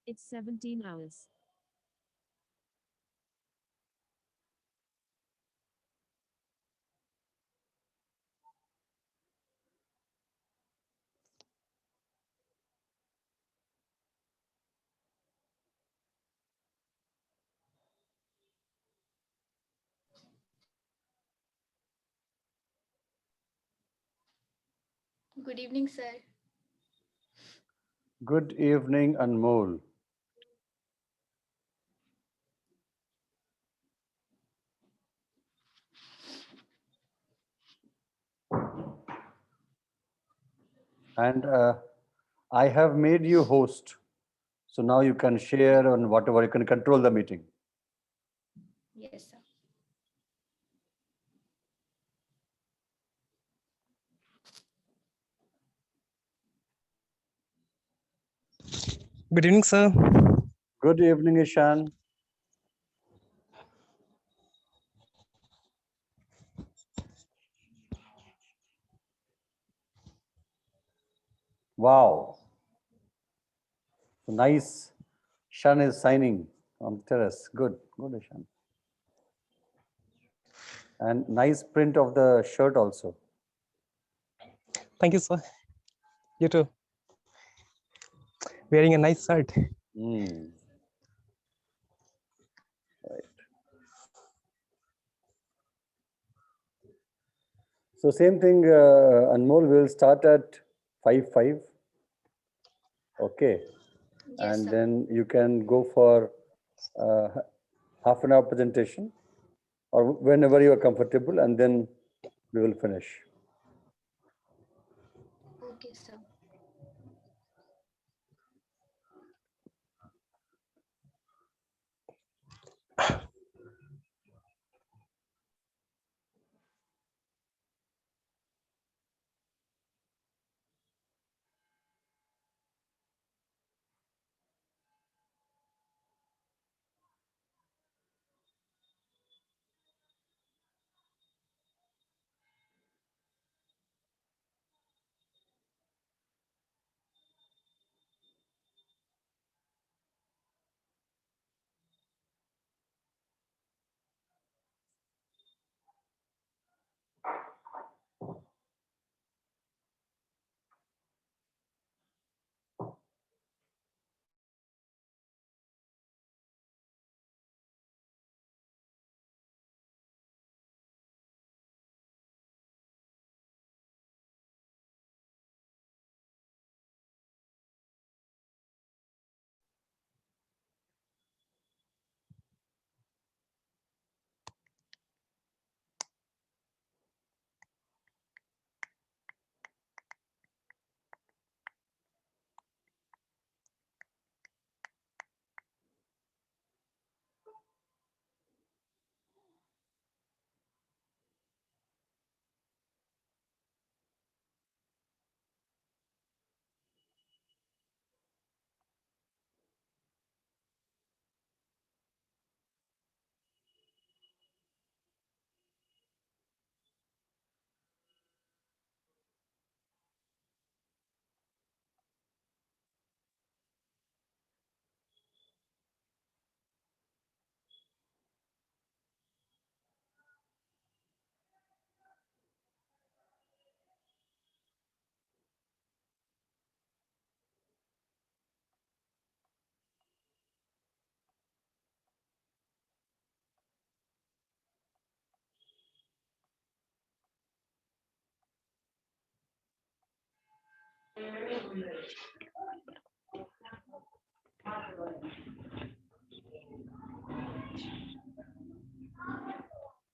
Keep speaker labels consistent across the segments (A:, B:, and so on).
A: It's 17 hours.
B: Good evening, sir.
C: Good evening, Anmol. And I have made you host. So now you can share on whatever, you can control the meeting.
B: Yes, sir.
D: Good evening, sir.
C: Good evening, Ishan. Wow, nice. Ishan is signing on the terrace. Good, good, Ishan. And nice print of the shirt also.
D: Thank you, sir. You too. Wearing a nice shirt.
C: Hmm. Right. So same thing, Anmol will start at 5:05. Okay.
B: Yes,
C: And
B: sir.
C: then you can go for uh, half an hour presentation or whenever you are comfortable, and then we will finish.
B: Okay, sir.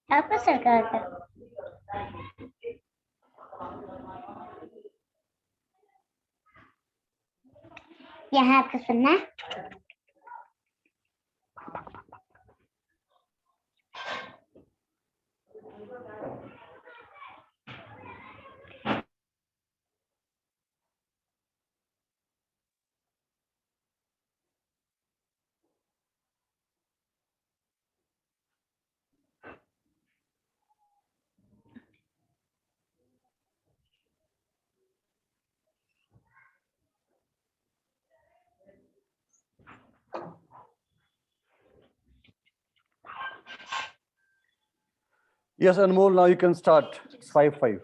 E: apa kata यहाँ तो सुनना
C: Yes, Anmol, now you can start. It's 5-5.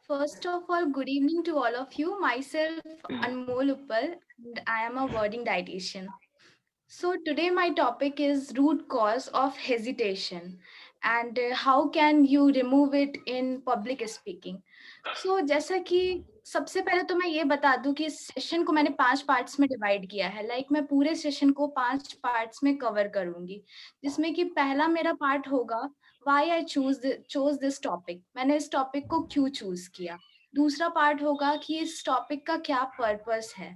B: First of all, good evening to all of you. Myself, Anmol Uppal, and I am a wording dietitian. So today my topic is root cause of hesitation and how can you remove it in public speaking. So जैसा कि सबसे पहले तो मैं ये बता दूं कि इस सेशन को मैंने 5 पार्ट्स में डिवाइड किया है. लाइक मैं पूरे सेशन को 5 पार्ट्स में कवर करूंगी, जिसमें कि पहला मेरा पार्ट होगा why I chose this topic. मैंने इस टॉपिक को क्यों चूज किया. दूसरा पार्ट होगा कि इस टॉपिक का क्या पर्पस है,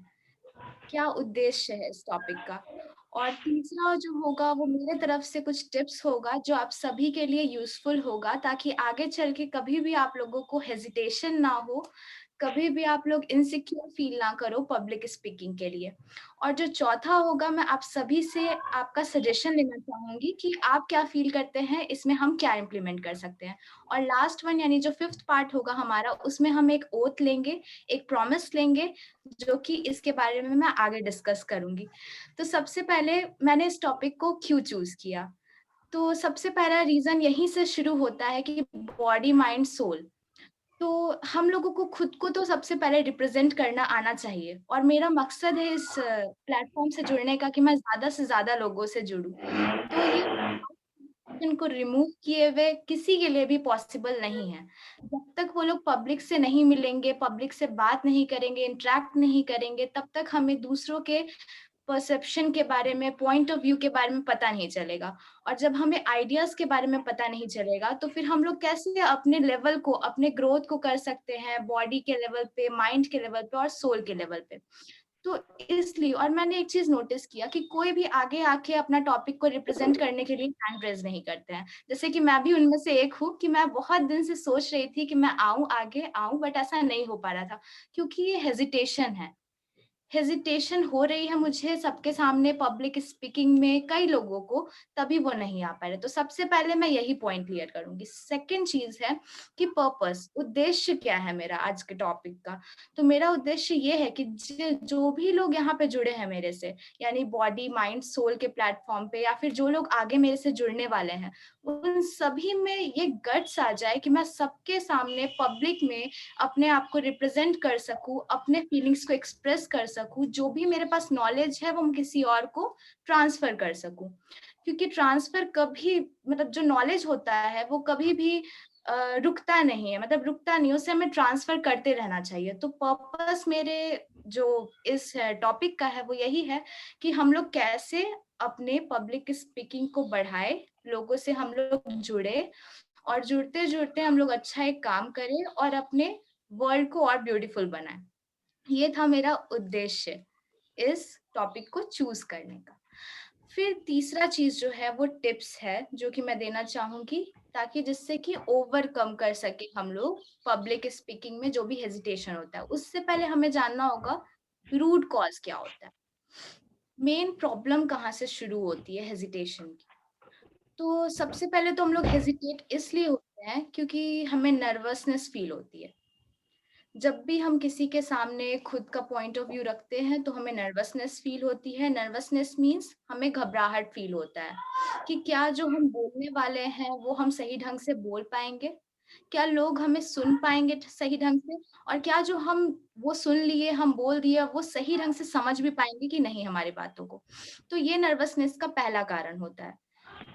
B: क्या उद्देश्य है इस टॉपिक का. और तीसरा जो होगा वो मेरे तरफ से कुछ टिप्स होगा जो आप सभी के लिए यूजफुल होगा, ताकि आगे चल के कभी भी आप लोगों को हेजिटेशन ना हो, कभी भी आप लोग इनसिक्योर फील ना करो पब्लिक स्पीकिंग के लिए. और जो चौथा होगा, मैं आप सभी से आपका सजेशन लेना चाहूंगी कि आप क्या फील करते हैं, इसमें हम क्या इम्प्लीमेंट कर सकते हैं. और लास्ट वन यानी जो 5th पार्ट होगा हमारा, उसमें हम एक ओथ लेंगे, एक प्रॉमिस लेंगे, जो कि इसके बारे में मैं आगे डिस्कस करूंगी. तो सबसे पहले मैंने इस टॉपिक को क्यों चूज किया. तो सबसे पहला रीजन यहीं से शुरू होता है कि बॉडी माइंड सोल. तो हम लोगों को खुद को तो सबसे पहले रिप्रेजेंट करना आना चाहिए, और मेरा मकसद है इस प्लेटफॉर्म से जुड़ने का कि मैं ज्यादा से ज्यादा लोगों से जुड़ूं. तो ये को रिमूव किए हुए किसी के लिए भी पॉसिबल नहीं है. जब तक वो लोग पब्लिक से नहीं मिलेंगे, पब्लिक से बात नहीं करेंगे, इंटरेक्ट नहीं करेंगे, तब तक हमें दूसरों के परसेप्शन के बारे में, पॉइंट ऑफ व्यू के बारे में पता नहीं चलेगा. और जब हमें आइडियाज के बारे में पता नहीं चलेगा, तो फिर हम लोग कैसे अपने लेवल को, अपने ग्रोथ को कर सकते हैं बॉडी के लेवल पे, माइंड के लेवल पे और सोल के लेवल पे. तो इसलिए, और मैंने एक चीज नोटिस किया कि कोई भी आगे आके अपना टॉपिक को रिप्रेजेंट करने के लिए हैंड रेज नहीं करते हैं. जैसे कि मैं भी उनमें से एक हूँ कि मैं बहुत दिन से सोच रही थी कि मैं आऊं, आगे आऊं, बट ऐसा नहीं हो पा रहा था क्योंकि ये हेजिटेशन है. हेजिटेशन हो रही है मुझे सबके सामने पब्लिक स्पीकिंग में, कई लोगों को, तभी वो नहीं आ पा रहे. तो सबसे पहले मैं यही पॉइंट क्लियर करूंगी. सेकंड चीज है कि पर्पस, उद्देश्य क्या है मेरा आज के टॉपिक का. तो मेरा उद्देश्य ये है कि जो भी लोग यहाँ पे जुड़े हैं मेरे से, यानी बॉडी माइंड सोल के प्लेटफॉर्म पे, या फिर जो लोग आगे मेरे से जुड़ने वाले हैं, उन सभी में ये गट्स आ जाए कि मैं सबके सामने पब्लिक में अपने आप को रिप्रेजेंट कर सकूं, अपने फीलिंग्स को एक्सप्रेस कर सकूं, जो भी मेरे पास नॉलेज है वो मैं किसी और को ट्रांसफर कर सकूं. क्योंकि ट्रांसफर कभी, मतलब जो नॉलेज होता है वो कभी भी रुकता नहीं है, मतलब रुकता नहीं, उसे हमें ट्रांसफर करते रहना चाहिए. तो पर्पस मेरे जो इस टॉपिक का है वो यही है कि हम लोग कैसे अपने पब्लिक स्पीकिंग को बढ़ाए, लोगों से हम लोग जुड़े, और जुड़ते जुड़ते हम लोग अच्छा एक काम करें और अपने वर्ल्ड को और ब्यूटीफुल बनाए. ये था मेरा उद्देश्य इस टॉपिक को चूज करने का. फिर तीसरा चीज जो है वो टिप्स है, जो कि मैं देना चाहूंगी, ताकि जिससे कि ओवरकम कर सके हम लोग पब्लिक स्पीकिंग में जो भी हेजिटेशन होता है. उससे पहले हमें जानना होगा रूट कॉज क्या होता है, मेन प्रॉब्लम कहाँ से शुरू होती है हेजिटेशन की. तो सबसे पहले तो हम लोग हेजिटेट इसलिए होते हैं क्योंकि हमें नर्वसनेस फील होती है. जब भी हम किसी के सामने खुद का पॉइंट ऑफ व्यू रखते हैं तो हमें नर्वसनेस फील होती है. नर्वसनेस मीन्स हमें घबराहट फील होता है कि क्या जो हम बोलने वाले हैं वो हम सही ढंग से बोल पाएंगे, क्या लोग हमें सुन पाएंगे सही ढंग से, और क्या जो हम वो सुन लिए, हम बोल दिए, वो सही ढंग से समझ भी पाएंगे कि नहीं हमारी बातों को. तो ये नर्वसनेस का पहला कारण होता है.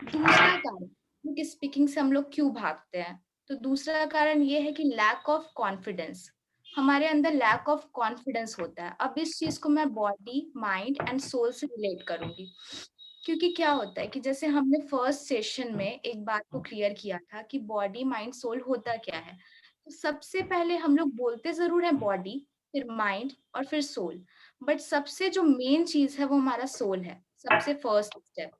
B: दूसरा कारण कि स्पीकिंग से हम लोग क्यों भागते हैं, तो दूसरा कारण ये है कि लैक ऑफ कॉन्फिडेंस. हमारे अंदर लैक ऑफ कॉन्फिडेंस होता है. अब इस चीज को मैं बॉडी माइंड एंड सोल से रिलेट करूंगी, क्योंकि क्या होता है कि जैसे हमने फर्स्ट सेशन में एक बात को क्लियर किया था कि बॉडी माइंड सोल होता क्या है. तो सबसे पहले हम लोग बोलते जरूर है बॉडी, फिर माइंड और फिर सोल, बट सबसे जो मेन चीज है वो हमारा सोल है, सबसे फर्स्ट स्टेप.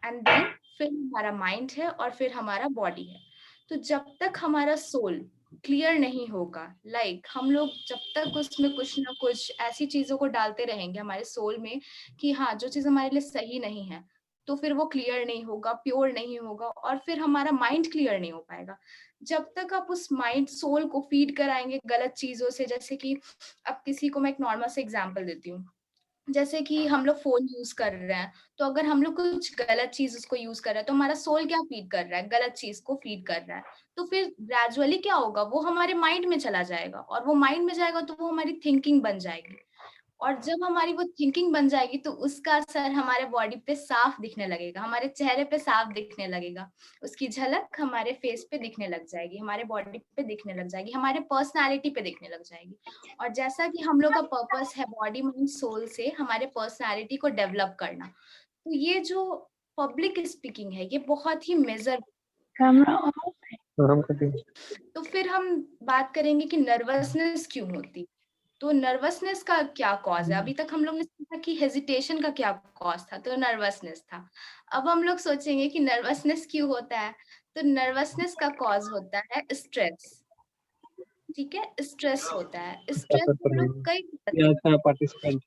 B: एंड देन फिर हमारा माइंड है और फिर हमारा बॉडी है. तो जब तक हमारा सोल क्लियर नहीं होगा, हम लोग जब तक उसमें कुछ ना कुछ ऐसी चीजों को डालते रहेंगे हमारे सोल में कि हाँ जो चीज हमारे लिए सही नहीं है, तो फिर वो क्लियर नहीं होगा, प्योर नहीं होगा, और फिर हमारा माइंड क्लियर नहीं हो पाएगा. जब तक आप उस माइंड सोल को फीड कराएंगे गलत चीजों से, जैसे कि अब किसी को मैं एक नॉर्मल से एग्जांपल देती हूँ. जैसे कि हम लोग फोन यूज कर रहे हैं, तो अगर हम लोग कुछ गलत चीज उसको यूज कर रहे हैं तो हमारा सोल क्या फीड कर रहा है, गलत चीज को फीड कर रहा है। तो फिर ग्रेजुअली क्या होगा, वो हमारे माइंड में चला जाएगा, और वो माइंड में जाएगा तो वो हमारी थिंकिंग बन जाएगी, और जब हमारी वो थिंकिंग बन जाएगी तो उसका असर हमारे बॉडी पे साफ दिखने लगेगा, हमारे चेहरे पे साफ दिखने लगेगा, उसकी झलक हमारे फेस पे दिखने लग जाएगी, हमारे बॉडी पे दिखने लग जाएगी, हमारे पर्सनालिटी पे दिखने लग जाएगी। और जैसा कि हम लोग का पर्पस है बॉडी माइंड सोल से हमारे पर्सनालिटी को डेवलप करना, तो ये जो पब्लिक स्पीकिंग है ये बहुत ही मेजर। तो फिर हम बात करेंगे कि नर्वसनेस क्यों होती। तो नर्वसनेस का क्या कॉज है, अभी तक हम लोग ने सोचा कि हेजिटेशन का क्या कॉज था, तो नर्वसनेस था। अब हम लोग सोचेंगे कि नर्वसनेस क्यों होता है, तो नर्वसनेस का कॉज होता है स्ट्रेस। ठीक है, स्ट्रेस होता है, स्ट्रेस हम लोग कई
D: पार्टिसिपेंट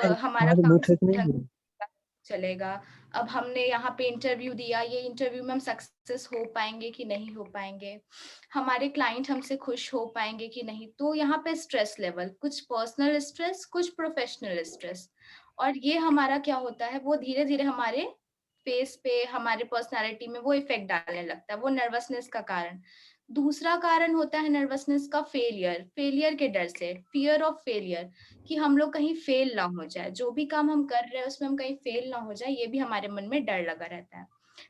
B: अब हमारा काम से ढंग से चलेगा, अब हमने यहाँ पे इंटरव्यू दिया, ये इंटरव्यू में हम सक्सेस हो पाएंगे कि नहीं हो पाएंगे, हमारे क्लाइंट हमसे खुश हो पाएंगे कि नहीं। तो यहाँ पे स्ट्रेस लेवल, कुछ पर्सनल स्ट्रेस, कुछ प्रोफेशनल स्ट्रेस, और ये हमारा क्या होता है, वो धीरे धीरे हमारे फेस पे, हमारे पर्सनालिटी में वो इफेक्ट डालने लगता है, वो नर्वसनेस का कारण। दूसरा कारण होता है नर्वसनेस का फेलियर, फेलियर के डर से, फियर ऑफ फेलियर, कि हम लोग कहीं फेल ना हो जाए, जो भी काम हम कर रहे हैं उसमें हम कहीं फेल ना हो जाए, ये भी हमारे मन में डर लगा रहता है।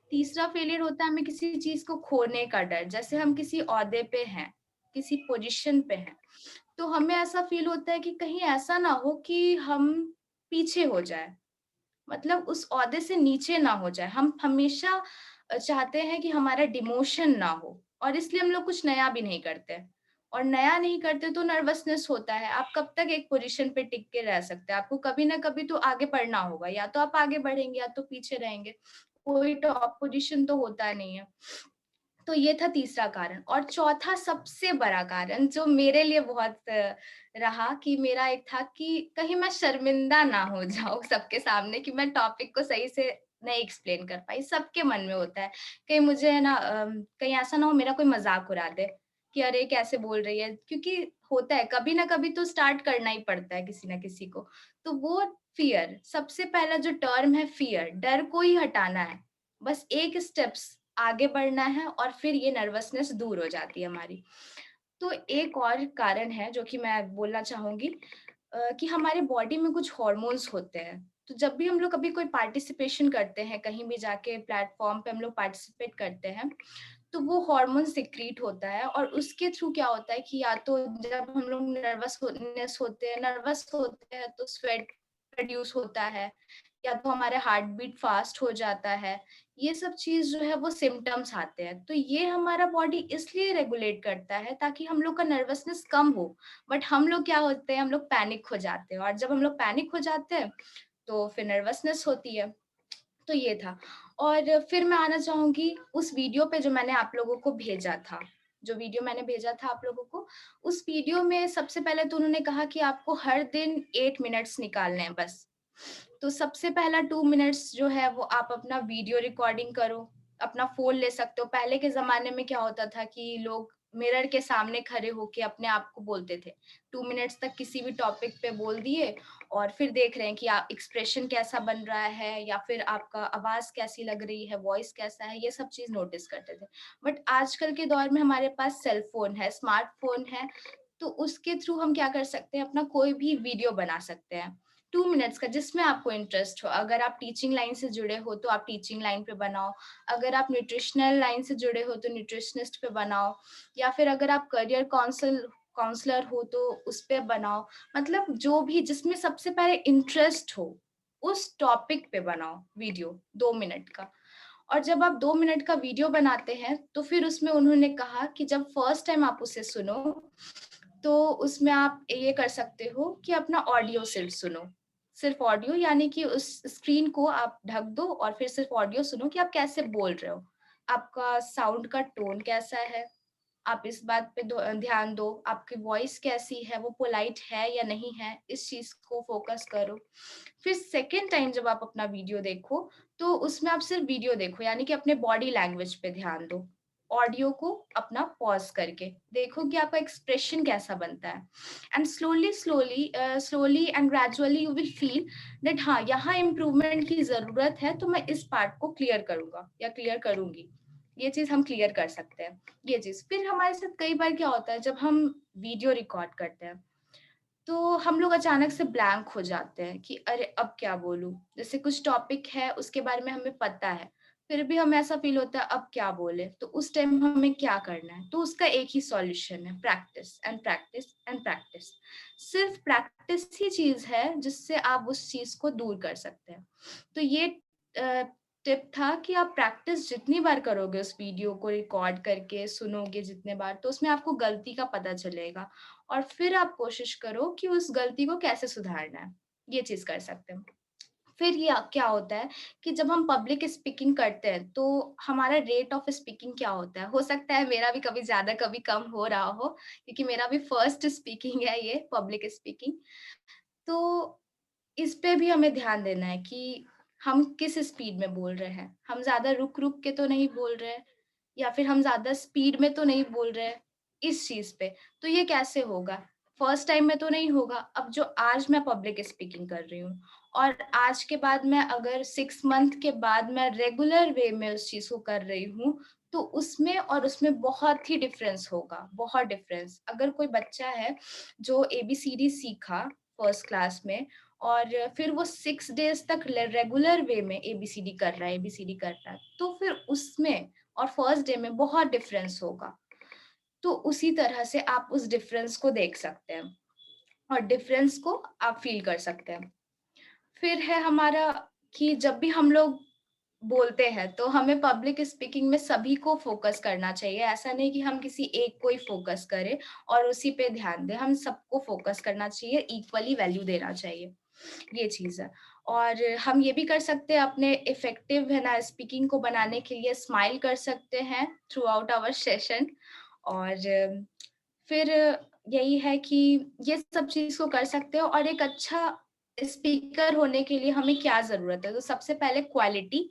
B: तीसरा फेलियर होता है हमें किसी चीज को खोने का डर, जैसे हम किसी ओहदे पे हैं, किसी पोजीशन पे हैं, तो हमें ऐसा फील होता है कि कहीं ऐसा ना हो कि हम पीछे हो जाए, मतलब उस ओहदे से नीचे ना हो जाए। हम हमेशा चाहते हैं कि हमारा डिमोशन ना हो, और इसलिए हम लोग कुछ नया भी नहीं करते, और नया नहीं करते तो नर्वसनेस होता है। आप कब तक एक पोजीशन पे टिक के रह सकते हैं, आपको कभी ना कभी तो आगे बढ़ना होगा, या तो आप आगे बढ़ेंगे या तो पीछे रहेंगे, कोई टॉप पोजीशन तो होता नहीं है। तो ये था तीसरा कारण। और चौथा सबसे बड़ा कारण जो मेरे लिए बहुत रहा, कि मेरा एक था कि कहीं मैं शर्मिंदा ना हो जाऊं सबके सामने, कि मैं टॉपिक को सही से नहीं एक्सप्लेन कर पाई। सबके मन में होता है कहीं मुझे है ना, कहीं ऐसा ना हो मेरा कोई मजाक उड़ा दे कि अरे कैसे बोल रही है, क्योंकि होता है कभी ना कभी तो स्टार्ट करना ही पड़ता है किसी ना किसी को। तो वो फियर, सबसे पहला जो टर्म है फियर, डर को ही हटाना है, बस एक स्टेप्स आगे बढ़ना है, और फिर ये नर्वसनेस दूर हो जाती है हमारी। तो एक और कारण है जो कि मैं बोलना चाहूंगी, कि हमारे बॉडी में कुछ हॉर्मोन्स होते हैं। तो जब भी हम लोग कभी कोई पार्टिसिपेशन करते हैं, कहीं भी जाके प्लेटफॉर्म पे हम लोग पार्टिसिपेट करते हैं, तो वो हार्मोन सिक्रीट होता है, और उसके थ्रू क्या होता है कि या तो जब हम लोग नर्वस होते हैं तो स्वेट प्रोड्यूस होता है, या तो हमारे हार्ट बीट फास्ट हो जाता है। ये सब चीज जो है वो सिम्टम्स आते हैं, तो ये हमारा बॉडी इसलिए रेगुलेट करता है ताकि हम लोग का नर्वसनेस कम हो। बट हम लोग क्या होते हैं, हम लोग पैनिक हो जाते हैं, और जब हम लोग पैनिक हो जाते हैं तो फिर नर्वसनेस होती है। तो ये था। और फिर मैं आना चाहूंगी उस वीडियो पे जो मैंने आप लोगों को भेजा था, जो वीडियो मैंने भेजा था आप लोगों को। उस वीडियो में सबसे पहले तो उन्होंने कहा कि आपको हर दिन 8 मिनट्स निकालने हैं बस। तो सबसे पहला 2 मिनट्स जो है वो आप अपना वीडियो रिकॉर्डिंग करो, अपना फोन ले सकते हो। पहले के जमाने में क्या होता था कि लोग मिरर के सामने खड़े होके अपने आप को बोलते थे, 2 मिनट्स तक किसी भी टॉपिक पे बोल दिए, और फिर देख रहे हैं कि आप एक्सप्रेशन कैसा बन रहा है, या फिर आपका आवाज कैसी लग रही है, वॉइस कैसा है, ये सब चीज नोटिस करते थे। बट आजकल के दौर में हमारे पास सेलफोन है, स्मार्टफोन है, तो उसके थ्रू हम क्या कर सकते हैं, अपना कोई भी वीडियो बना सकते हैं 2 मिनट्स का, जिसमें आपको इंटरेस्ट हो। अगर आप टीचिंग लाइन से जुड़े हो तो आप टीचिंग लाइन पे बनाओ, अगर आप न्यूट्रिशनल लाइन से जुड़े हो तो न्यूट्रिशनिस्ट पे बनाओ, या फिर अगर आप करियर काउंसलर हो तो उस पे बनाओ। मतलब जो भी जिसमें सबसे पहले इंटरेस्ट हो उस टॉपिक पे बनाओ वीडियो 2 मिनट का। और जब आप 2 मिनट का वीडियो बनाते हैं तो फिर उसमें उन्होंने कहा कि जब फर्स्ट टाइम आप उसे सुनो तो उसमें आप ये कर सकते हो कि अपना ऑडियो सिर्फ सुनो, सिर्फ ऑडियो, यानी कि उस स्क्रीन को आप ढक दो और फिर सिर्फ ऑडियो सुनो कि आप कैसे बोल रहे हो, आपका साउंड का टोन कैसा है। आप इस बात पे ध्यान दो, आपकी वॉइस कैसी है, वो पोलाइट है या नहीं है, इस चीज को फोकस करो। फिर सेकेंड टाइम जब आप अपना वीडियो देखो तो उसमें आप सिर्फ वीडियो देखो, यानी कि अपने बॉडी लैंग्वेज पे ध्यान दो। ऑडियो को अपना पॉज करके देखो कि आपका एक्सप्रेशन कैसा बनता है, and slowly and gradually you will feel that हाँ यहाँ इम्प्रूवमेंट की जरूरत है, तो मैं इस पार्ट को क्लियर करूंगा या क्लियर करूंगी। ये चीज हम क्लियर कर सकते हैं। ये चीज फिर हमारे साथ कई बार क्या होता है, जब हम वीडियो रिकॉर्ड करते हैं तो हम लोग अचानक से ब्लैंक हो जाते हैं कि अरे अब क्या बोलूं। जैसे कुछ टॉपिक है उसके बारे में हमें पता है, फिर भी हमें ऐसा फील होता है अब क्या बोले, तो उस टाइम हमें क्या करना है। तो उसका एक ही सॉल्यूशन है, practice and practice and practice. सिर्फ प्रैक्टिस ही चीज है जिससे आप उस चीज को दूर कर सकते हैं। तो ये टिप था कि आप प्रैक्टिस जितनी बार करोगे, उस वीडियो को रिकॉर्ड करके सुनोगे जितने बार, तो उसमें आपको गलती का पता चलेगा और फिर आप कोशिश करो कि उस गलती को कैसे सुधारना है। ये चीज कर सकते हैं। फिर ये क्या होता है कि जब हम पब्लिक स्पीकिंग करते हैं तो हमारा रेट ऑफ स्पीकिंग क्या होता है। हो सकता है मेरा भी कभी ज्यादा कभी कम हो रहा हो, क्योंकि मेरा भी फर्स्ट स्पीकिंग है ये पब्लिक स्पीकिंग। तो इस पे भी हमें ध्यान देना है कि हम किस स्पीड में बोल रहे हैं। हम ज्यादा रुक रुक के तो नहीं बोल रहे, या फिर हम ज्यादा स्पीड में तो नहीं बोल रहे इस चीज पे। तो ये कैसे होगा, फर्स्ट टाइम में तो नहीं होगा। अब जो आज मैं पब्लिक स्पीकिंग कर रही हूँ और आज के बाद मैं अगर 6 मंथ के बाद मैं रेगुलर वे में उस चीज को कर रही हूँ, तो उसमें और उसमें बहुत ही डिफरेंस होगा, बहुत डिफरेंस। अगर कोई बच्चा है जो ABCD सीखा फर्स्ट क्लास में और फिर वो 6 डेज तक रेगुलर वे में ABCD कर रहा है, ABCD कर रहा है, तो फिर उसमें और फर्स्ट डे में बहुत डिफरेंस होगा। तो उसी तरह से आप उस डिफरेंस को देख सकते हैं और डिफरेंस को आप फील कर सकते हैं। फिर है हमारा कि जब भी हम लोग बोलते हैं तो हमें पब्लिक स्पीकिंग में सभी को फोकस करना चाहिए। ऐसा नहीं कि हम किसी एक को ही फोकस करें और उसी पे ध्यान दें, हम सबको फोकस करना चाहिए, इक्वली वैल्यू देना चाहिए। ये चीज है। और हम ये भी कर सकते हैं, अपने इफेक्टिव है ना स्पीकिंग को बनाने के लिए स्माइल कर सकते हैं थ्रू आउट आवर सेशन। और फिर यही है कि ये सब चीज को कर सकते हो। और एक अच्छा स्पीकर होने के लिए हमें क्या जरूरत है, तो सबसे पहले क्वालिटी,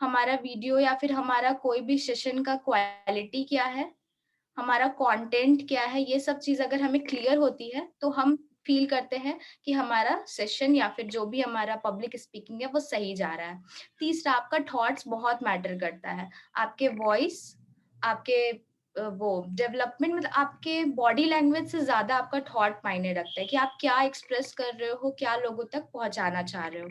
B: हमारा वीडियो या फिर हमारा कोई भी सेशन का क्वालिटी क्या है, हमारा कंटेंट क्या है, ये सब चीज अगर हमें क्लियर होती है तो हम फील करते हैं कि हमारा सेशन या फिर जो भी हमारा पब्लिक स्पीकिंग है वो सही जा रहा है। तीसरा, आपका थॉट्स बहुत मैटर करता है। आपके वॉइस, आपके वो डेवलपमेंट, मतलब आपके बॉडी लैंग्वेज से ज्यादा आपका थॉट मायने रखता है कि आप क्या एक्सप्रेस कर रहे हो, क्या लोगों तक पहुंचाना चाह रहे हो।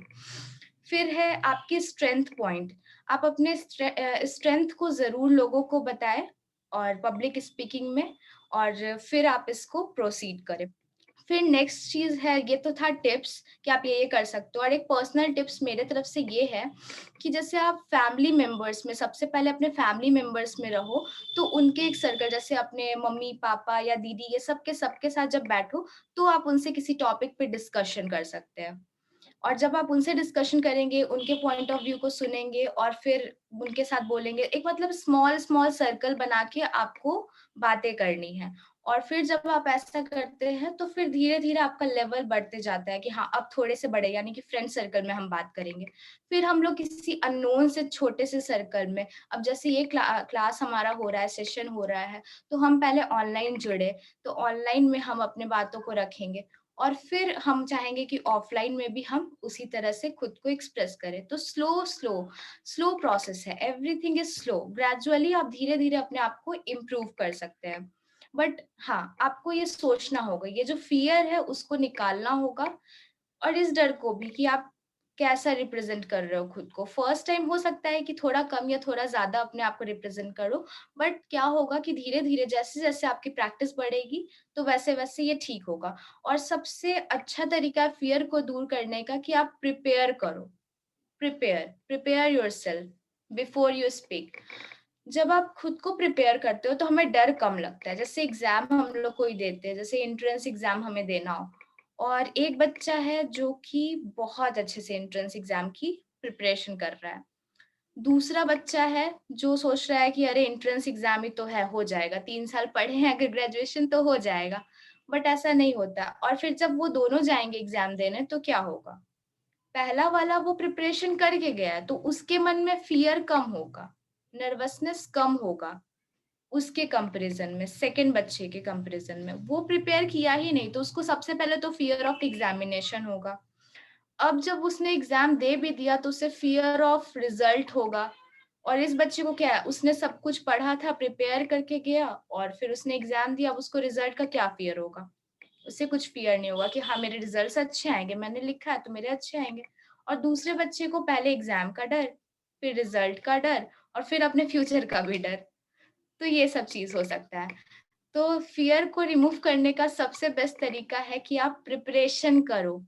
B: फिर है आपकी स्ट्रेंथ पॉइंट, आप अपने स्ट्रेंथ को जरूर लोगों को बताएं और पब्लिक स्पीकिंग में, और फिर आप इसको प्रोसीड करें। फिर नेक्स्ट चीज है, ये तो था टिप्स कि आप ये कर सकते हो। और एक पर्सनल टिप्स मेरे तरफ से ये है कि जैसे आप फैमिली मेंबर्स में, सबसे पहले अपने फैमिली मेंबर्स में रहो, तो उनके एक सर्कल, जैसे अपने मम्मी पापा या दीदी, ये सबके साथ जब बैठो तो आप उनसे किसी टॉपिक पे डिस्कशन कर सकते हैं। और जब आप उनसे डिस्कशन करेंगे, उनके पॉइंट ऑफ व्यू को सुनेंगे और फिर उनके साथ बोलेंगे, एक मतलब स्मॉल स्मॉल सर्कल बना के आपको बातें करनी है। और फिर जब आप ऐसा करते हैं तो फिर धीरे धीरे आपका लेवल बढ़ते जाता है कि हाँ अब थोड़े से बड़े, यानी कि फ्रेंड सर्कल में हम बात करेंगे। फिर हम लोग किसी अननोन से छोटे से सर्कल में, अब जैसे ये क्लास हमारा हो रहा है, सेशन हो रहा है, तो हम पहले ऑनलाइन जुड़े, तो ऑनलाइन में हम अपने बातों को रखेंगे और फिर हम चाहेंगे कि ऑफलाइन में भी हम उसी तरह से खुद को एक्सप्रेस करें। तो स्लो प्रोसेस है, एवरीथिंग इज स्लो, ग्रेजुअली आप धीरे धीरे अपने आप को इम्प्रूव कर सकते हैं। बट हाँ, आपको ये सोचना होगा, ये जो फियर है उसको निकालना होगा, और इस डर को भी कि आप कैसा रिप्रेजेंट कर रहे हो खुद को। फर्स्ट टाइम हो सकता है कि थोड़ा कम या थोड़ा ज्यादा अपने आप को रिप्रेजेंट करो, बट क्या होगा कि धीरे धीरे जैसे जैसे आपकी प्रैक्टिस बढ़ेगी तो वैसे वैसे ये ठीक होगा। और सबसे अच्छा तरीका फियर को दूर करने का कि आप प्रिपेयर करो, prepare yourself before you speak. जब आप खुद को प्रिपेयर करते हो तो हमें डर कम लगता है। जैसे एग्जाम हम लोग कोई देते हैं, जैसे एंट्रेंस एग्जाम हमें देना हो, और एक बच्चा है जो कि बहुत अच्छे से एंट्रेंस एग्जाम की प्रिपरेशन कर रहा है, दूसरा बच्चा है जो सोच रहा है कि अरे एंट्रेंस एग्जाम ही तो है, हो जाएगा, 3 साल पढ़े हैं अगर ग्रेजुएशन तो हो जाएगा। बट ऐसा नहीं होता। और फिर जब वो दोनों जाएंगे एग्जाम देने तो क्या होगा, पहला वाला वो प्रिपरेशन करके गया है तो उसके मन में फियर कम होगा, नर्वसनेस कम होगा उसके कंपैरिजन में, सेकंड बच्चे के कंपैरिजन में। वो प्रिपेयर किया ही नहीं तो उसको सबसे पहले तो फियर ऑफ एग्जामिनेशन होगा। अब जब उसने एग्जाम दे भी दिया तो उसे फियर ऑफ रिजल्ट होगा। और इस बच्चे को क्या है, उसने सब कुछ पढ़ा था, प्रिपेयर करके गया और फिर उसने एग्जाम दिया, अब उसको रिजल्ट का क्या फियर होगा? उसे कुछ फियर नहीं होगा कि हाँ मेरे रिजल्ट्स अच्छे आएंगे, मैंने लिखा है तो मेरे अच्छे आएंगे। और दूसरे बच्चे को पहले एग्जाम का डर, फिर रिजल्ट का डर और फिर अपने फ्यूचर का भी डर। तो ये सब चीज हो सकता है। तो फियर को रिमूव करने का सबसे बेस्ट तरीका है कि आप प्रिपरेशन करो।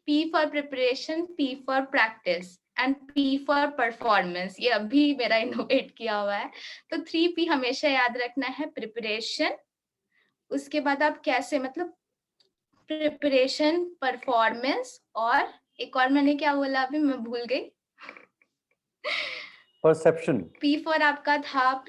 B: P for preparation, P for practice and P for performance. ये अभी मेरा इनोवेट किया हुआ है। तो 3P हमेशा याद रखना है, प्रिपरेशन, उसके बाद आप कैसे, मतलब प्रिपरेशन, परफॉर्मेंस और एक और मैंने क्या बोला अभी मैं भूल गई।
C: परसेप्शन।
B: P फॉर आपका था,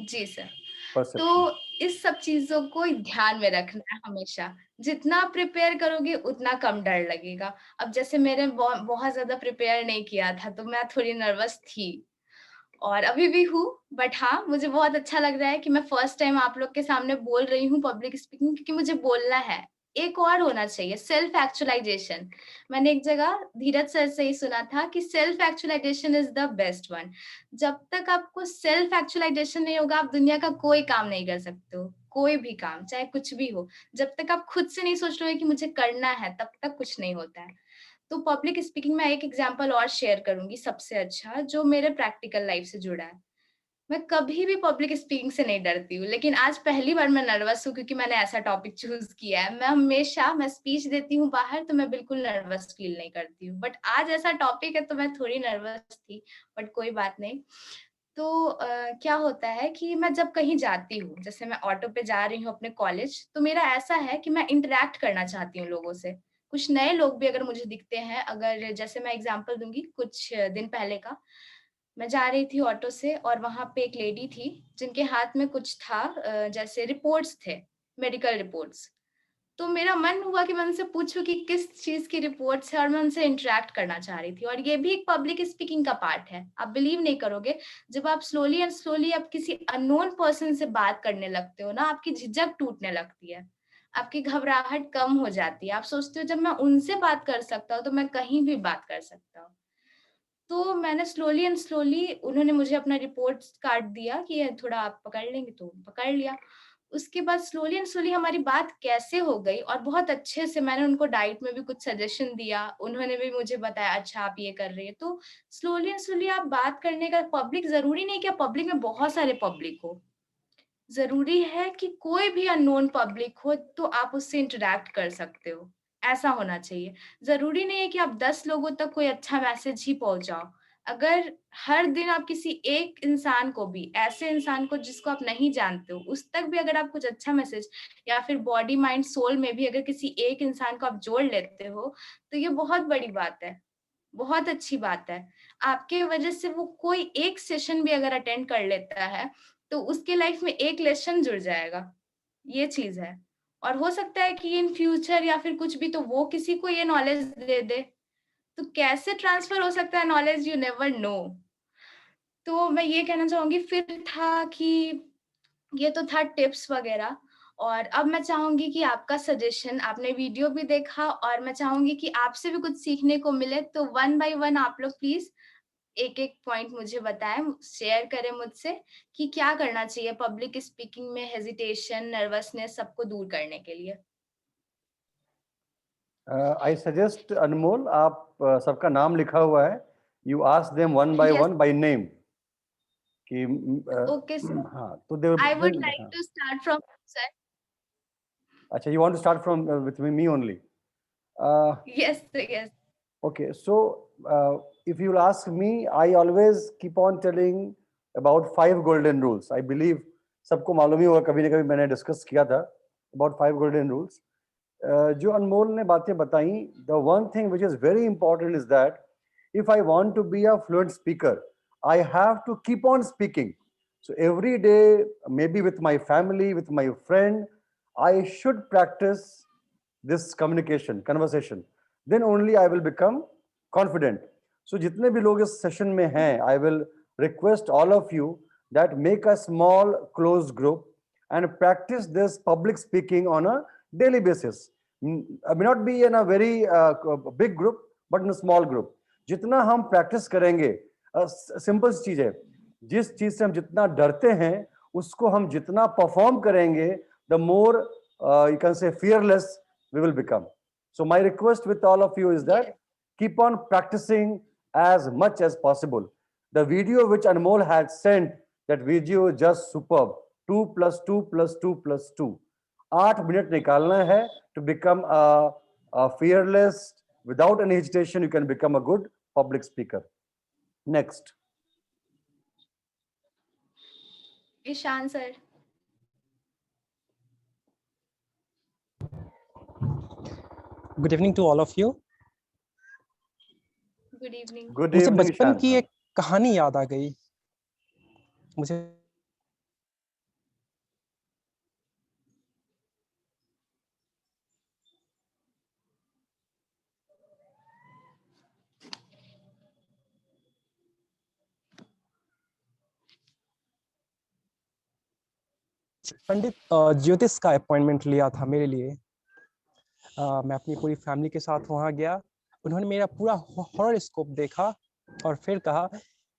B: जी सर।
C: परसेप्शन।
B: तो इस सब चीजों को ध्यान में रखना है हमेशा। जितना प्रिपेयर करोगे उतना कम डर लगेगा। अब जैसे मेरे बहुत ज्यादा प्रिपेयर नहीं किया था तो मैं थोड़ी नर्वस थी और अभी भी हूँ। बट हाँ, मुझे बहुत अच्छा लग रहा है कि मैं फर्स्ट टाइम आप लोग के सामने बोल रही हूँ पब्लिक स्पीकिंग, क्योंकि मुझे बोलना है। एक और होना चाहिए, सेल्फ एक्चुअलाइजेशन। मैंने एक जगह धीरज सर से ही सुना था कि self actualisation is the best one. जब तक आपको सेल्फ एक्चुअलाइजेशन नहीं होगा, आप दुनिया का कोई काम नहीं कर सकते हो, कोई भी काम, चाहे कुछ भी हो। जब तक आप खुद से नहीं सोच रहे हो कि मुझे करना है, तब तक कुछ नहीं होता है। तो पब्लिक स्पीकिंग में एक एग्जांपल और शेयर करूंगी सबसे अच्छा, जो मेरे प्रैक्टिकल लाइफ से जुड़ा है। मैं कभी भी पब्लिक स्पीकिंग से नहीं डरती हूँ, लेकिन आज पहली बार मैं नर्वस हूँ क्योंकि मैंने ऐसा टॉपिक चूज किया है। मैं स्पीच देती हूँ बाहर तो मैं बिल्कुल नर्वस फील नहीं करती हूँ, बट आज ऐसा टॉपिक है तो मैं थोड़ी नर्वस थी, बट कोई बात नहीं। तो क्या होता है कि मैं जब कहीं जाती हूँ, जैसे मैं ऑटो पे जा रही हूँ अपने कॉलेज, तो मेरा ऐसा है कि मैं इंटरेक्ट करना चाहती हूँ लोगों से। कुछ नए लोग भी अगर मुझे दिखते हैं, अगर जैसे मैं एग्जांपल दूंगी, कुछ दिन पहले का, मैं जा रही थी ऑटो से और वहां पे एक लेडी थी जिनके हाथ में कुछ था, जैसे रिपोर्ट्स थे, मेडिकल रिपोर्ट्स। तो मेरा मन हुआ कि मैं उनसे पूछूं कि किस चीज की रिपोर्ट्स है, और मैं उनसे इंटरेक्ट करना चाह रही थी। और ये भी एक पब्लिक स्पीकिंग का पार्ट है। आप बिलीव नहीं करोगे, जब आप स्लोली एंड स्लोली आप किसी अननोन पर्सन से बात करने लगते हो ना, आपकी झिझक टूटने लगती है, आपकी घबराहट कम हो जाती है। आप सोचते हो जब मैं उनसे बात कर सकता हूँ तो मैं कहीं भी बात कर सकता हूँ। तो मैंने स्लोली एंड स्लोली, उन्होंने मुझे अपना रिपोर्ट कार्ड दिया कि ये थोड़ा आप पकड़ लेंगे, तो पकड़ लिया। उसके बाद स्लोली एंड स्लोली हमारी बात कैसे हो गई, और बहुत अच्छे से मैंने उनको डाइट में भी कुछ सजेशन दिया, उन्होंने भी मुझे बताया अच्छा आप ये कर रही है। तो स्लोली एंड स्लोली आप बात करने का, पब्लिक जरूरी नहीं कि पब्लिक में बहुत सारे पब्लिक हो, जरूरी है कि कोई भी अननोन पब्लिक हो तो आप उससे इंटरेक्ट कर सकते हो, ऐसा होना चाहिए। जरूरी नहीं है कि आप 10 लोगों तक कोई अच्छा मैसेज ही पहुंचाओ। अगर हर दिन आप किसी एक इंसान को भी, ऐसे इंसान को जिसको आप नहीं जानते हो, उस तक भी अगर आप कुछ अच्छा मैसेज, या फिर बॉडी माइंड सोल में भी अगर किसी एक इंसान को आप जोड़ लेते हो, तो ये बहुत बड़ी बात है, बहुत अच्छी बात है। आपके वजह से वो कोई एक सेशन भी अगर अटेंड कर लेता है तो उसके लाइफ में एक लेसन जुड़ जाएगा, ये चीज है। और हो सकता है कि इन फ्यूचर या फिर कुछ भी तो वो किसी को ये नॉलेज दे दे। तो कैसे ट्रांसफर हो सकता है नॉलेज, यू नेवर नो। तो मैं ये कहना चाहूंगी, फिर था कि ये तो था टिप्स वगैरह। और अब मैं चाहूंगी कि आपका सजेशन, आपने वीडियो भी देखा और मैं चाहूंगी कि आपसे भी कुछ सीखने को मिले, तो वन बाय वन आप लोग प्लीज एक एक पॉइंट मुझे बताएं, शेयर करें मुझसे कि क्या करना चाहिए पब्लिक स्पीकिंग में, हेजिटेशन, नर्वसनेस सबको दूर करने के लिए।
C: आई सजेस्ट अनमोल, आप सबका नाम लिखा हुआ है, you ask them one by
B: yes,
C: one by name कि
B: ओके सर।
C: हाँ तो they
B: I would
C: will.
B: Like to start from sir.
C: अच्छा, you want to start from with me only.
B: Yes yes.
C: Okay, so if you'll ask me, I always keep on telling about 5 golden rules. I believe सबको मालूम ही होगा, कभी ना कभी मैंने discuss किया था about 5 golden rules. जो अनमोल ने बातें बताई, the one thing which is very important is that if I want to be a fluent speaker, I have to keep on speaking. So every day, maybe with my family, with my friend, I should practice this communication, conversation. Then only I will become confident. So जितने भी लोग इस session में हैं, I will request all of you that make a small closed group and practice this public speaking on a daily basis. May not be in a very big group, but in a small group. जितना हम practice करेंगे, simple चीज है, जिस चीज से हम जितना डरते हैं उसको हम जितना परफॉर्म करेंगे, the more you can say fearless we will become. So my request with all of you is that keep on practicing as much as possible. The video which Anmol had sent, that video is just superb. 2 + 2 + 2 + 2. 8 minute निकालना है to become a fearless. Without any hesitation, you can become a good public speaker. Next.
B: Ishan sir.
D: Good evening to all of you.
B: Good evening.
C: Good
D: मुझे
C: evening,
D: बचपन
C: Ishan.
D: की एक कहानी याद आ गई। मुझे पंडित ज्योतिष का अपॉइंटमेंट लिया था मेरे लिए। मैं अपनी पूरी फैमिली के साथ वहां गया। उन्होंने मेरा पूरा हॉरोस्कोप देखा और फिर कहा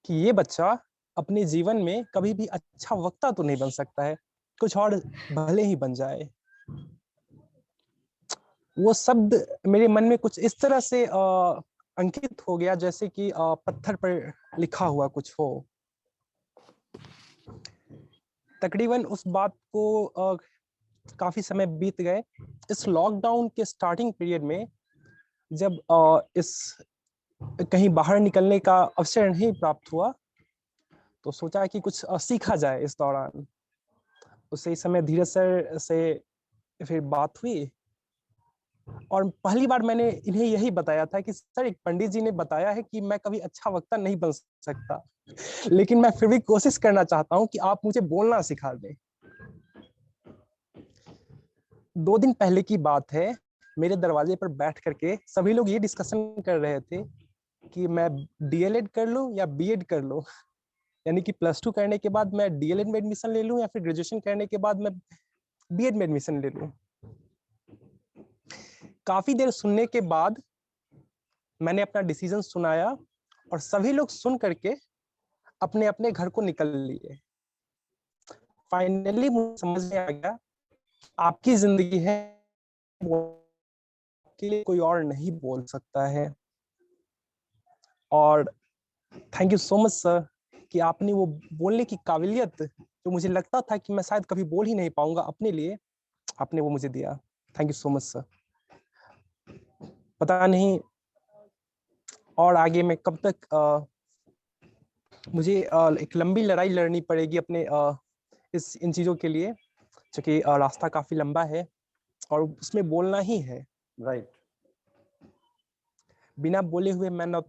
D: कि ये बच्चा अपने जीवन में कभी भी अच्छा वक्ता तो नहीं बन सकता है, कुछ और भले ही बन जाए। वो शब्द मेरे मन में कुछ इस तरह से अंकित हो गया जैसे कि पत्थर पर लिखा हुआ कुछ हो। तकरीबन उस बात को काफी समय बीत गए। इस लॉकडाउन के स्टार्टिंग पीरियड में जब इस कहीं बाहर निकलने का अवसर नहीं प्राप्त हुआ तो सोचा कि कुछ सीखा जाए इस दौरान। उसी समय धीरज सर से फिर बात हुई और पहली बार मैंने इन्हें यही बताया था कि सर, एक पंडित जी ने बताया है कि मैं कभी अच्छा वक्ता नहीं बन सकता, लेकिन मैं फिर भी कोशिश करना चाहता हूं कि आप मुझे बोलना सिखा दें। 2 दिन पहले की बात है, मेरे दरवाजे पर बैठ करके सभी लोग ये डिस्कशन कर रहे थे कि मैं डीएलएड कर लूं या बीएड कर लूं, यानी कि +2 करने के बाद मैं डीएलएड में एडमिशन ले लूं या फिर ग्रेजुएशन करने के बाद मैं बीएड में एडमिशन ले लूं। काफी देर सुनने के बाद मैंने अपना डिसीजन सुनाया और सभी लोग सुन करके अपने अपने घर को निकल लिए। फाइनली मुझे समझ में आ गया आपकी जिंदगी है, के लिए कोई और नहीं बोल सकता है। और thank you so much sir कि आपने वो बोलने की काबिलियत जो मुझे लगता था कि मैं शायद कभी बोल ही नहीं पाऊंगा अपने लिए, आपने वो मुझे दिया। Thank you so much sir. पता नहीं और आगे मैं कब तक मुझे एक लंबी लड़ाई लड़नी पड़ेगी अपने इन चीजों के लिए, क्योंकि रास्ता काफी लंबा है और उसमें बोलना ही है।
C: राइट।
D: बिना बोले हुए मैं ना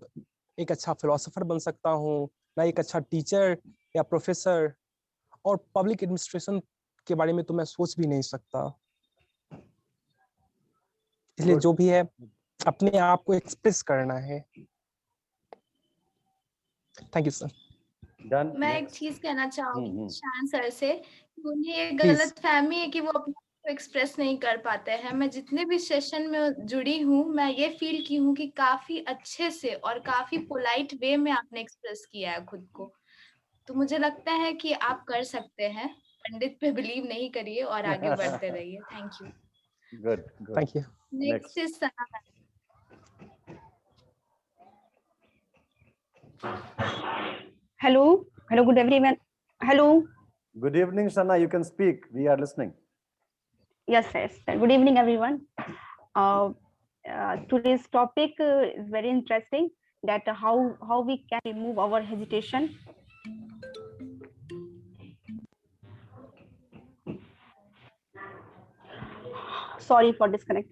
D: एक अच्छा फिलोसोफर बन सकता हूँ, ना एक अच्छा टीचर या प्रोफेसर, और पब्लिक एडमिनिस्ट्रेशन के बारे में तो मैं सोच भी नहीं सकता। इसलिए जो भी है अपने आप को एक्सप्रेस करना है। Thank you sir.
C: डन।
B: मैं एक चीज कहना चाहूंगी शान सर से, उन्हें ये
D: Please.
B: गलत फहमी है कि वो अपने आप को एक्सप्रेस नहीं कर पाते हैं। मैं जितने भी सेशन में जुड़ी हूँ, मैं ये फील की हूँ कि काफी अच्छे से और काफी पोलाइट वे में आपने एक्सप्रेस किया है खुद को। तो मुझे लगता है कि आप कर सकते हैं। पंडित पे बिलीव नहीं करिए और आगे बढ़ते रहिए। Thank you.
C: Good good.
D: Thank you.
B: Next is Sana.
A: Hello, hello, good everyone. Hello,
C: Good evening, Sana. You can speak. We are listening.
A: yes, yes. Good evening, everyone. Today's topic is very interesting. That how we can remove our hesitation. Sorry for disconnect.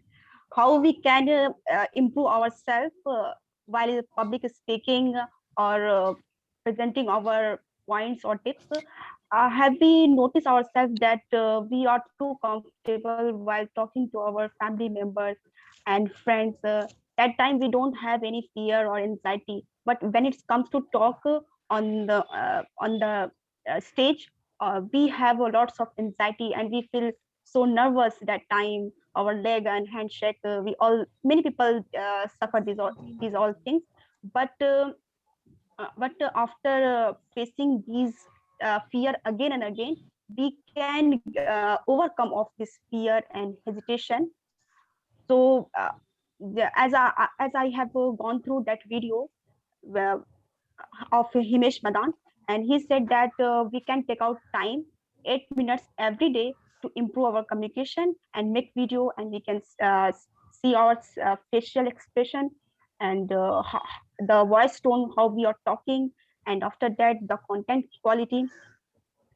A: How we can improve ourselves while public speaking or presenting our points or tips. Have we noticed ourselves that we are too comfortable while talking to our family members and friends? That time we don't have any fear or anxiety, but when it comes to talk, on the stage, we have a lots of anxiety and we feel so nervous that time. Our leg and handshake, we all many people suffer these all things. But after facing these fear again and again, we can overcome of this fear and hesitation. So as I have gone through that video uh, of Himesh Madan, and he said that we can take out time, 8 minutes every day, to improve our communication and make video, and we can see our facial expression and the voice tone, how we are talking, and after that the content quality.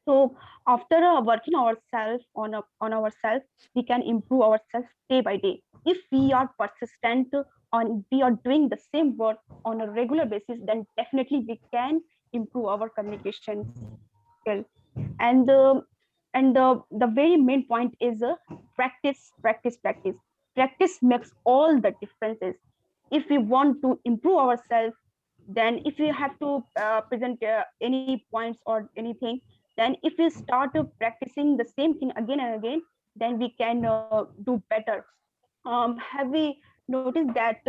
A: So after working ourselves on ourselves, we can improve ourselves day by day. If we are persistent on we are doing the same work on a regular basis, then definitely we can improve our communication skill. And the very main point is practice, practice, practice. Practice makes all the differences. If we want to improve ourselves, then if we have to present any points or anything, then if we start practicing the same thing again and again, then we can do better. Have we noticed that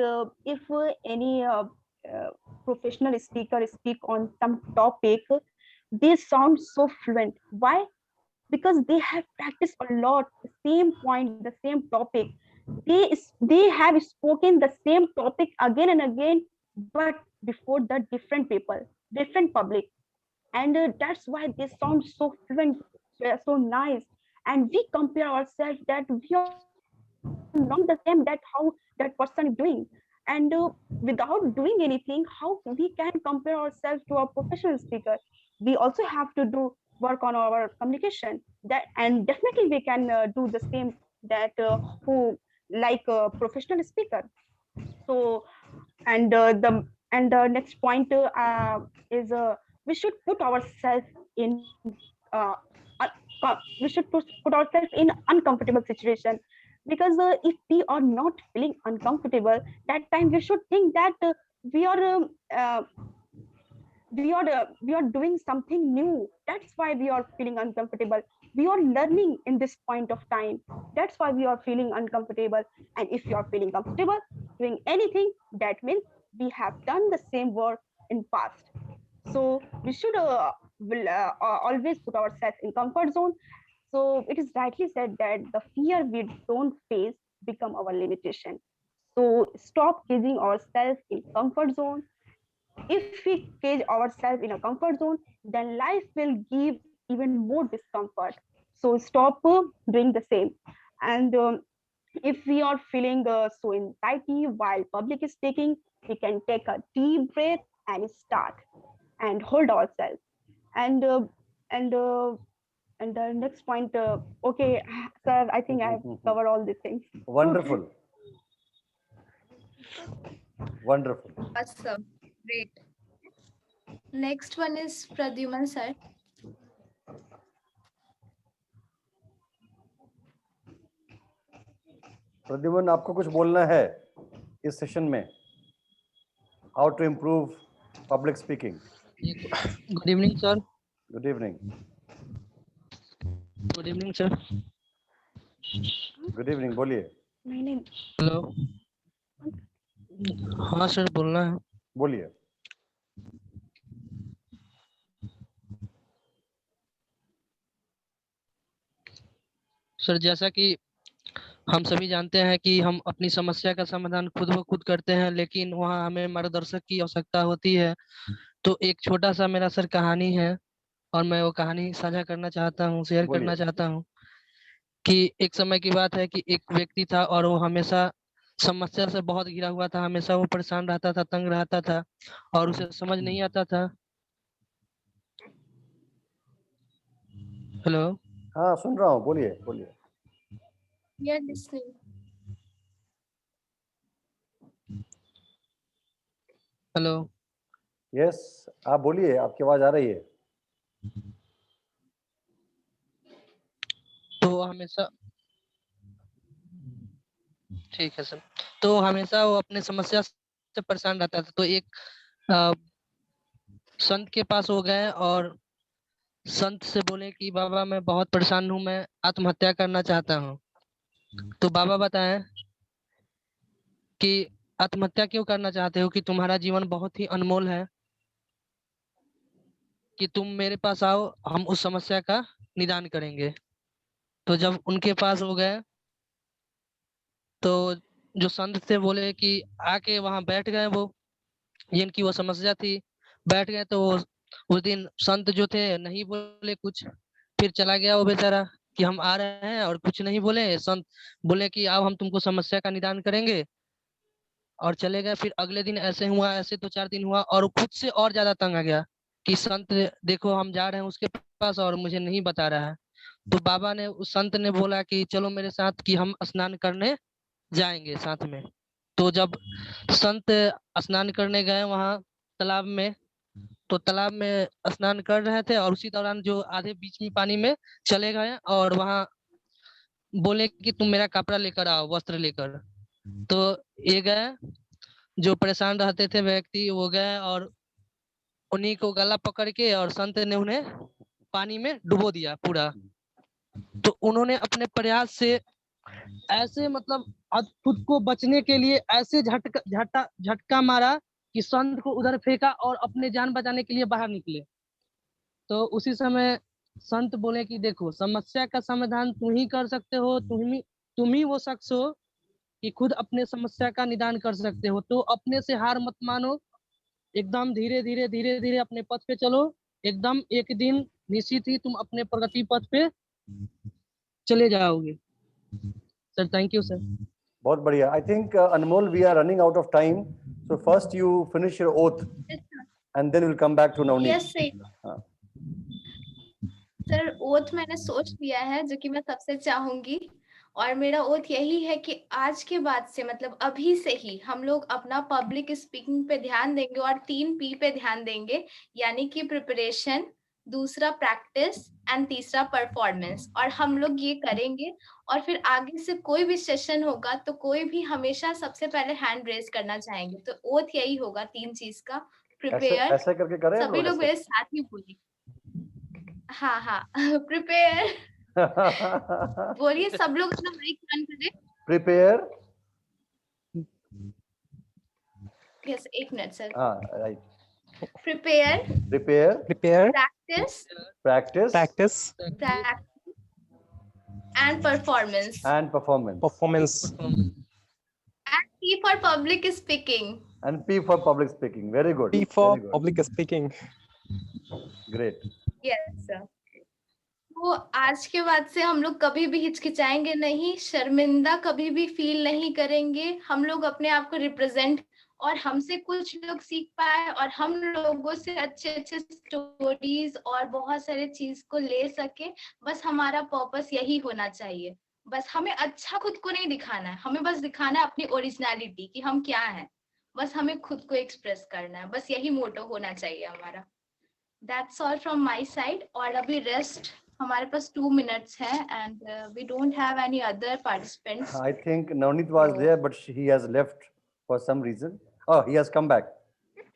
A: if any professional speaker speak on some topic, they sound so fluent? Why? Because they have practiced a lot the same point, the same topic. They have spoken the same topic again and again, but before the different people, different public. And that's why they sound so fluent, so nice. And we compare ourselves that we are not doing the same, that how that person is doing. And without doing anything, how we can compare ourselves to a professional speaker? We also have to do work on our communication, that and definitely we can do the same, that who like a professional speaker. So and the next point is we should put ourselves in we should put ourselves in uncomfortable situation, because if we are not feeling uncomfortable, that time we should think that we are uh, we are doing something new. That's why we are feeling uncomfortable. We are learning in this point of time. That's why we are feeling uncomfortable. And if you are feeling comfortable doing anything, that means we have done the same work in past. So we should always put ourselves in comfort zone. So it is rightly said that the fear we don't face become our limitation. So stop caging ourselves in comfort zone. If we cage ourselves in a comfort zone, then life will give even more discomfort. So stop doing the same. And if we are feeling so anxiety while public speaking, we can take a deep breath and start and hold ourselves. And and uh, and the next point, okay, sir, I think I have covered all these things.
C: Wonderful. Wonderful.
B: Awesome. Great. Next one is Pradyuman sir.
C: Pradyuman, आपको कुछ बोलना है इस session में? How to improve public speaking?
F: Good evening sir.
C: Good evening.
F: Good evening sir.
C: Good evening, बोलिए.
A: नहीं
F: hello. हाँ sir, बोलना है.
C: बोलिए.
F: सर, जैसा कि हम सभी जानते हैं कि हम अपनी समस्या का समाधान खुद ब खुद करते हैं, लेकिन वहाँ हमें मार्गदर्शक की आवश्यकता होती है. तो एक छोटा सा मेरा सर कहानी है, और मैं वो कहानी साझा करना चाहता हूँ, शेयर करना चाहता हूँ. कि एक समय की बात है कि एक व्यक्ति था और वो हमेशा समस्या से बहुत घिरा हुआ था. हमेशा वो परेशान रहता था, तंग रहता था, और उसे समझ नहीं आता था. हेलो.
C: हाँ, सुन रहा हूँ, बोलिए बोलिए.
B: We are listening.
F: Hello.
C: Yes, आप बोलिए, आपकी आवाज आ रही है.
F: तो हमेशा ठीक है सर. तो हमेशा वो अपने समस्या से परेशान रहता था. तो संत के पास हो गए और संत से बोले कि बाबा मैं बहुत परेशान हूँ, मैं आत्महत्या करना चाहता हूँ। तो बाबा बताएं कि आत्महत्या क्यों करना चाहते हो, कि तुम्हारा जीवन बहुत ही अनमोल है, कि तुम मेरे पास आओ, हम उस समस्या का निदान करेंगे। तो जब उनके पास हो गए तो जो संत थे बोले कि आके वहां बैठ गए, वो जिनकी वो समस्या थी बैठ गए। तो उस दिन संत जो थे नहीं बोले कुछ, फिर चला गया वो बेचारा कि हम आ रहे हैं, और कुछ नहीं बोले। संत बोले कि आओ हम तुमको समस्या का निदान करेंगे, और चले गए। फिर अगले दिन ऐसे हुआ, ऐसे 2-4 दिन हुआ, और खुद से और ज्यादा तंग आ गया कि संत देखो हम जा रहे हैं उसके पास और मुझे नहीं बता रहा है। तो बाबा ने, उस संत ने बोला कि चलो मेरे साथ, कि हम स्नान करने जाएंगे साथ में। तो जब संत स्नान करने गए वहां तालाब में, तो तालाब में स्नान कर रहे थे, और उसी दौरान जो आधे बीच में पानी में चले गए और वहां बोले कि तुम मेरा कपड़ा लेकर आओ, वस्त्र लेकर। तो ये गए, जो परेशान रहते थे व्यक्ति वो गए और उन्हीं को गला पकड़ के, और संत ने उन्हें पानी में डुबो दिया पूरा। तो उन्होंने अपने प्रयास से ऐसे, मतलब खुद को बचने के लिए ऐसे झटका मारा कि संत को उधर फेंका और अपने जान बचाने के लिए बाहर निकले। तो उसी समय संत बोले कि देखो समस्या का समाधान तुम ही कर सकते हो, तुम ही वो शख्स हो कि खुद अपने समस्या का निदान कर सकते हो। तो अपने से हार मत मानो, एकदम धीरे धीरे अपने पथ पे चलो। एकदम एक दिन निश्चित ही तुम अपने प्रगति पथ पे चले जाओगे। Sir thank you sir.
C: बहुत बढ़िया। I think Anmol, we are running out of time, so first you finish your oath and then will come back to Navneet.
B: Yes sir, oath मैंने सोच लिया है जो कि मैं सबसे चाहूंगी, और मेरा ओथ यही है कि आज के बाद से, मतलब अभी से ही हम लोग अपना पब्लिक स्पीकिंग पे ध्यान देंगे और 3 P पे ध्यान देंगे, यानी कि प्रिपरेशन, दूसरा प्रैक्टिस एंड तीसरा परफॉर्मेंस। और हम लोग ये करेंगे, और फिर आगे से कोई भी सेशन होगा तो कोई भी हमेशा सबसे पहले हैंड रेज करना चाहेंगे। तो ओथ यही होगा 3 चीज का, प्रिपेयर।
C: ऐसे करके करें हम
B: सभी लोग मेरे साथ ही बोलिए। हाँ प्रिपेयर बोलिए, सब लोग अपना माइक ऑन करें।
C: प्रिपेयर।
B: यस, एक minute sir.
C: Right.
B: Prepare,
C: prepare,
B: practice
C: practice
B: and performance.
C: and performance.
B: And P for public speaking.
C: And P for public speaking. Very good.
D: P for
C: Very good.
D: public speaking.
C: Great.
B: Yes sir. तो आज के बाद से हम लोग कभी भी हिचकिचाएंगे नहीं, शर्मिंदा कभी भी फील नहीं करेंगे। हम लोग अपने आप को रिप्रेजेंट, और हमसे कुछ लोग सीख पाए, और हम लोगों से अच्छे अच्छे स्टोरीज और बहुत सारे चीज को ले सके। बस हमारा पर्पस यही होना चाहिए। बस हमें अच्छा खुद को नहीं दिखाना है, हमें बस दिखाना है अपनी ओरिजिनलिटी कि हम क्या हैं। बस हमें खुद को एक्सप्रेस करना है, बस यही मोटो होना चाहिए हमारा। That's all from my side. और अभी रेस्ट हमारे पास 2 minutes है, and we don't have any other participants.
C: I think Navneet was there, but he has left for some reason. Oh, he has come back.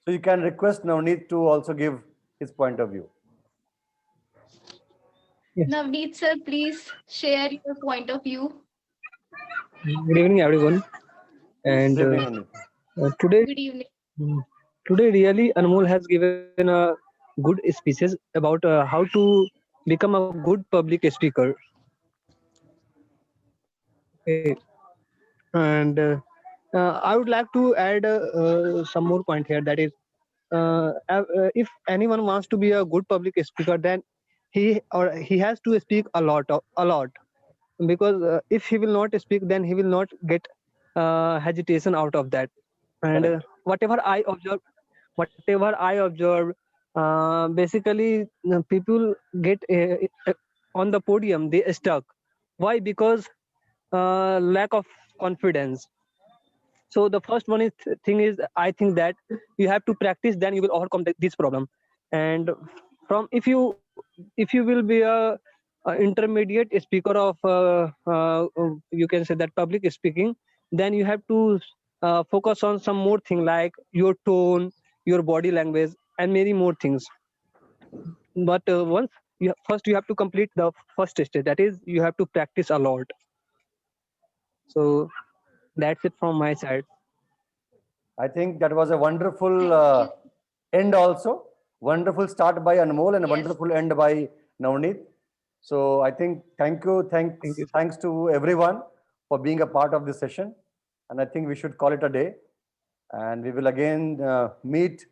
C: So you can request Navneet to also give his point of view.
B: Navneet sir, please share your point of view.
G: Good evening, everyone. And
C: Good evening, Navneet.
B: Good evening.
G: Today, really, Anmol has given a good speeches about how to become a good public speaker. Okay. And I would like to add some more point here. That is, if anyone wants to be a good public speaker, then he has to speak a lot, because if he will not speak, then he will not get hesitation out of that. And whatever I observe, basically people get on the podium, they stuck. Why? Because lack of confidence. So the first one thing is, I think that you have to practice, then you will overcome this problem. And if you will be a intermediate speaker of you can say that public speaking, then you have to focus on some more thing like your tone, your body language, and many more things. But first you have to complete the first stage, that is you have to practice a lot. So that's it from my side.
C: I think that was a wonderful
B: Thank
C: end also. Wonderful start by Anmol and a
B: Yes.
C: wonderful end by Navneet. So I think thank you.
G: Thank you.
C: Thanks to everyone for being a part of this session. And I think we should call it a day. And we will again meet